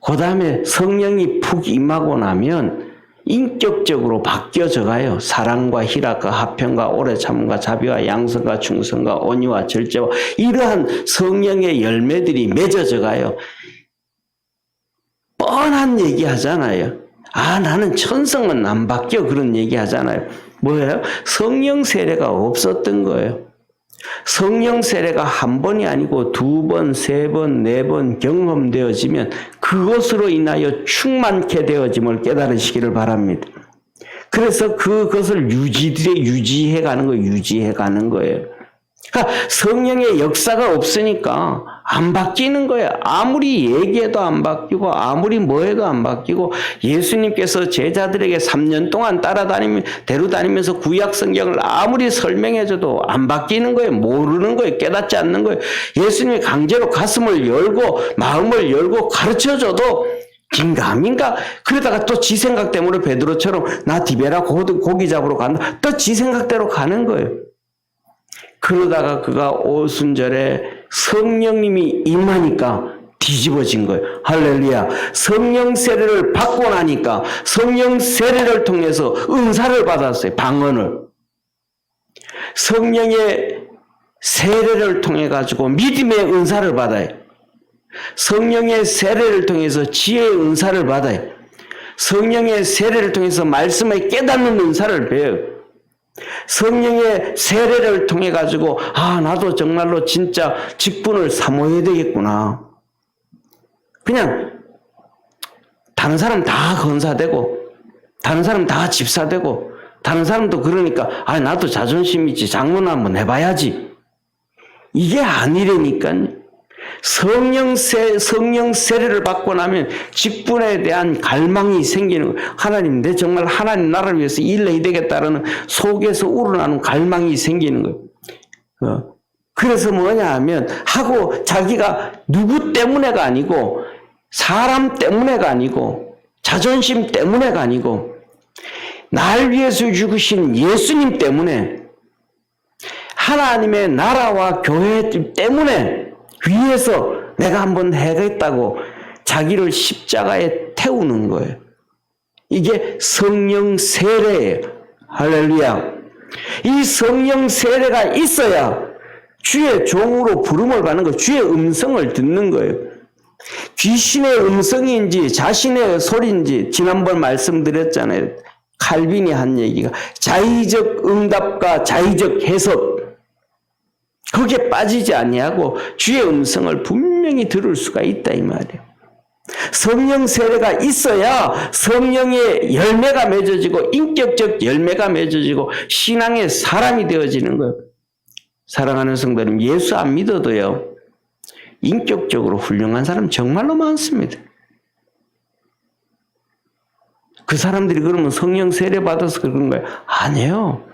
그 다음에 성령이 푹 임하고 나면 인격적으로 바뀌어져 가요. 사랑과 희락과 화평과 오래 참음과 자비와 양선과 충성과 온유와 절제와 이러한 성령의 열매들이 맺어져 가요. 뻔한 얘기 하잖아요. 아, 나는 천성은 안 바뀌어. 그런 얘기 하잖아요. 뭐예요? 성령 세례가 없었던 거예요. 성령 세례가 한 번이 아니고 두 번, 세 번, 네 번 경험되어지면 그것으로 인하여 충만케 되어짐을 깨달으시기를 바랍니다. 그래서 그것을 유지해 가는 거예요. 그러니까 성령의 역사가 없으니까 안 바뀌는 거예요. 아무리 얘기해도 안 바뀌고 아무리 뭐해도 안 바뀌고 예수님께서 제자들에게 3년 동안 데려다니면서 구약 성경을 아무리 설명해줘도 안 바뀌는 거예요. 모르는 거예요. 깨닫지 않는 거예요. 예수님이 강제로 가슴을 열고 마음을 열고 가르쳐줘도 긴가민가 그러다가 또 지 생각 때문에 베드로처럼 나 디베라 고기 잡으러 간다. 또 지 생각대로 가는 거예요. 그러다가 그가 오순절에 성령님이 임하니까 뒤집어진 거예요. 할렐루야. 성령 세례를 받고 나니까 성령 세례를 통해서 은사를 받았어요. 방언을. 성령의 세례를 통해 가지고 믿음의 은사를 받아요. 성령의 세례를 통해서 지혜의 은사를 받아요. 성령의 세례를 통해서 말씀을 깨닫는 은사를 배워요. 성령의 세례를 통해 가지고 나도 정말로 진짜 직분을 사모해야 되겠구나. 그냥 다른 사람 다 권사되고 다른 사람 다 집사되고 다른 사람도 그러니까 나도 자존심 있지, 장로는 한번 해봐야지. 이게 아니라니까요. 성령 세례를 받고 나면 직분에 대한 갈망이 생기는 거예요. 하나님, 내 정말 하나님 나라를 위해서 일해야 되겠다라는 속에서 우러나는 갈망이 생기는 거예요. 그래서 뭐냐 하면 하고 자기가 누구 때문에가 아니고 사람 때문에가 아니고 자존심 때문에가 아니고 날 위해서 죽으신 예수님 때문에 하나님의 나라와 교회 때문에 위해서 내가 한번 해야겠다고 자기를 십자가에 태우는 거예요. 이게 성령 세례예요. 할렐루야. 이 성령 세례가 있어야 주의 종으로 부름을 받는 거, 주의 음성을 듣는 거예요. 귀신의 음성인지 자신의 소리인지 지난번 말씀드렸잖아요. 칼빈이 한 얘기가 자의적 응답과 자의적 해석, 거기에 빠지지 아니하고 주의 음성을 분명히 들을 수가 있다 이 말이에요. 성령 세례가 있어야 성령의 열매가 맺어지고 인격적 열매가 맺어지고 신앙의 사람이 되어지는 거예요. 사랑하는 성도님, 예수 안 믿어도요 인격적으로 훌륭한 사람 정말로 많습니다. 그 사람들이 그러면 성령 세례 받아서 그런 거예요? 아니에요.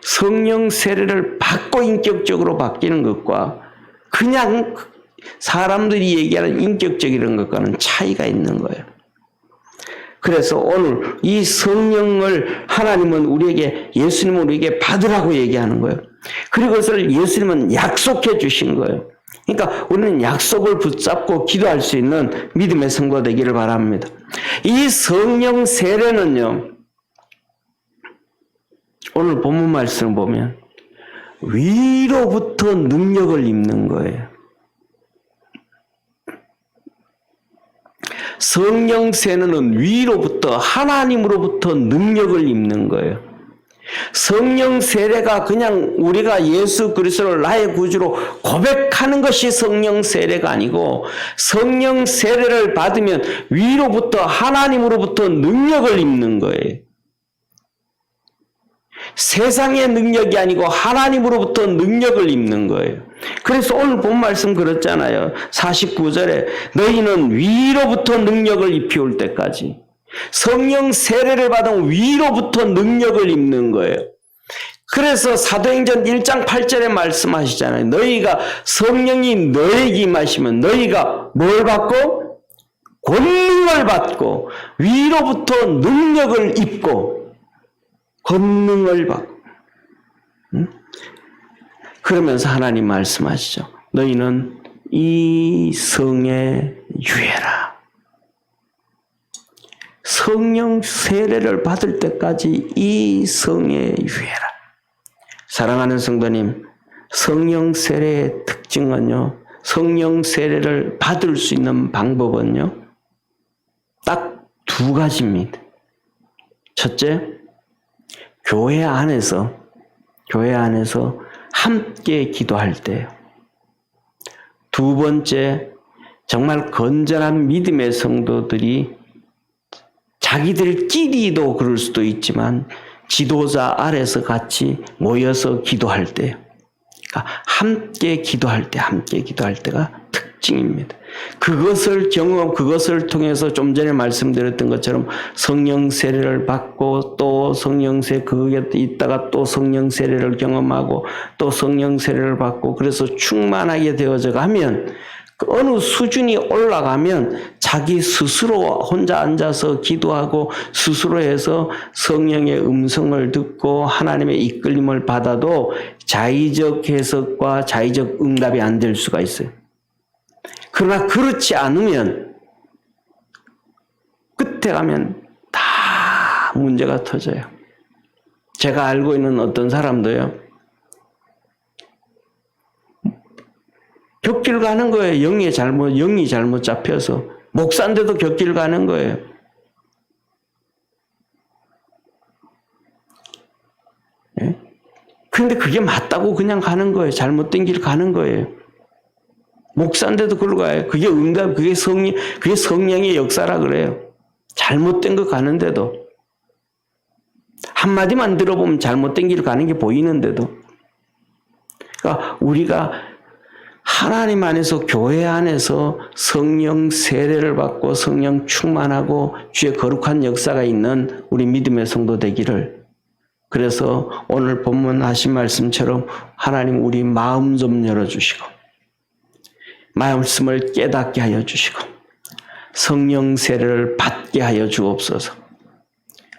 성령 세례를 받고 인격적으로 바뀌는 것과 그냥 사람들이 얘기하는 인격적이라는 것과는 차이가 있는 거예요. 그래서 오늘 이 성령을 하나님은 우리에게, 예수님은 우리에게 받으라고 얘기하는 거예요. 그리고 그것을 예수님은 약속해 주신 거예요. 그러니까 우리는 약속을 붙잡고 기도할 수 있는 믿음의 성도 되기를 바랍니다. 이 성령 세례는요, 오늘 본문 말씀을 보면 위로부터 능력을 입는 거예요. 성령 세례는 위로부터, 하나님으로부터 능력을 입는 거예요. 성령 세례가 그냥 우리가 예수 그리스도를 나의 구주로 고백하는 것이 성령 세례가 아니고, 성령 세례를 받으면 위로부터, 하나님으로부터 능력을 입는 거예요. 세상의 능력이 아니고 하나님으로부터 능력을 입는 거예요. 그래서 오늘 본 말씀 그렇잖아요. 49절에 너희는 위로부터 능력을 입혀올 때까지. 성령 세례를 받은 위로부터 능력을 입는 거예요. 그래서 사도행전 1장 8절에 말씀하시잖아요. 너희가 성령이 너에게 임하시면 너희가 뭘 받고? 권능을 받고 위로부터 능력을 입고 권능을 받고. 그러면서 하나님 말씀하시죠. 너희는 이 성에 유해라. 성령 세례를 받을 때까지 이 성에 유해라. 사랑하는 성도님, 성령 세례의 특징은요, 성령 세례를 받을 수 있는 방법은요, 딱 두 가지입니다. 첫째, 교회 안에서 함께 기도할 때요. 두 번째, 정말 건전한 믿음의 성도들이 자기들끼리도 그럴 수도 있지만 지도자 아래서 같이 모여서 기도할 때요. 그러니까 함께 기도할 때가 특징입니다. 그것을 통해서 좀 전에 말씀드렸던 것처럼 성령 세례를 받고 또 성령 세례 그게 있다가 또 성령 세례를 경험하고 또 성령 세례를 받고 그래서 충만하게 되어져 가면 어느 수준이 올라가면 자기 스스로 혼자 앉아서 기도하고 스스로 해서 성령의 음성을 듣고 하나님의 이끌림을 받아도 자의적 해석과 자의적 응답이 안 될 수가 있어요. 그러나 그렇지 않으면 끝에 가면 다 문제가 터져요. 제가 알고 있는 어떤 사람도요, 곁길 가는 거예요. 영이 잘못 잡혀서. 목사인데도 곁길 가는 거예요. 예? 근데 그게 맞다고 그냥 가는 거예요. 잘못된 길 가는 거예요. 목사인데도 그걸 가요. 그게 그게 성령의 역사라 그래요. 잘못된 거 가는데도. 한마디만 들어보면 잘못된 길 가는 게 보이는데도. 그러니까 우리가 하나님 안에서, 교회 안에서 성령 세례를 받고 성령 충만하고 주의 거룩한 역사가 있는 우리 믿음의 성도 되기를. 그래서 오늘 본문 하신 말씀처럼 하나님 우리 마음 좀 열어주시고 말씀을 깨닫게 하여 주시고 성령 세례를 받게 하여 주옵소서.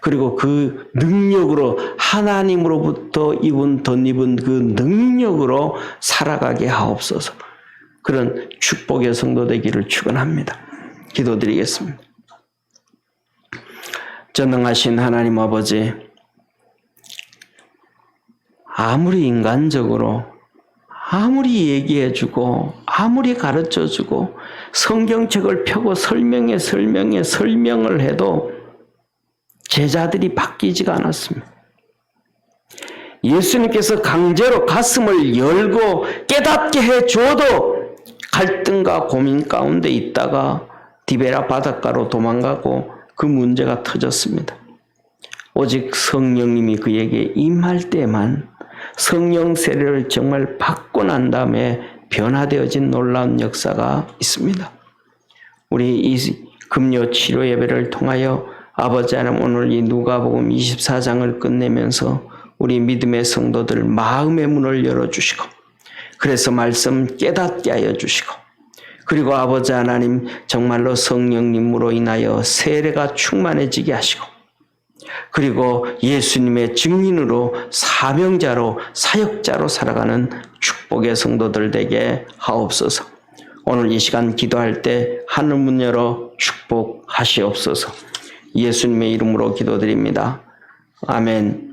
그리고 그 능력으로 하나님으로부터 덧입은 그 능력으로 살아가게 하옵소서. 그런 축복의 성도 되기를 축원합니다. 기도드리겠습니다. 전능하신 하나님 아버지, 아무리 인간적으로 아무리 얘기해주고 아무리 가르쳐주고 성경책을 펴고 설명을 해도 제자들이 바뀌지가 않았습니다. 예수님께서 강제로 가슴을 열고 깨닫게 해줘도 갈등과 고민 가운데 있다가 디베라 바닷가로 도망가고 그 문제가 터졌습니다. 오직 성령님이 그에게 임할 때만 성령 세례를 정말 받고 난 다음에 변화되어진 놀라운 역사가 있습니다. 우리 이 금요 치료 예배를 통하여 아버지 하나님 오늘 이 누가복음 24장을 끝내면서 우리 믿음의 성도들 마음의 문을 열어주시고 그래서 말씀 깨닫게 하여 주시고 그리고 아버지 하나님 정말로 성령님으로 인하여 세례가 충만해지게 하시고 그리고 예수님의 증인으로 사명자로 사역자로 살아가는 축복의 성도들 되게 하옵소서. 오늘 이 시간 기도할 때 하늘 문 열어 축복하시옵소서. 예수님의 이름으로 기도드립니다. 아멘.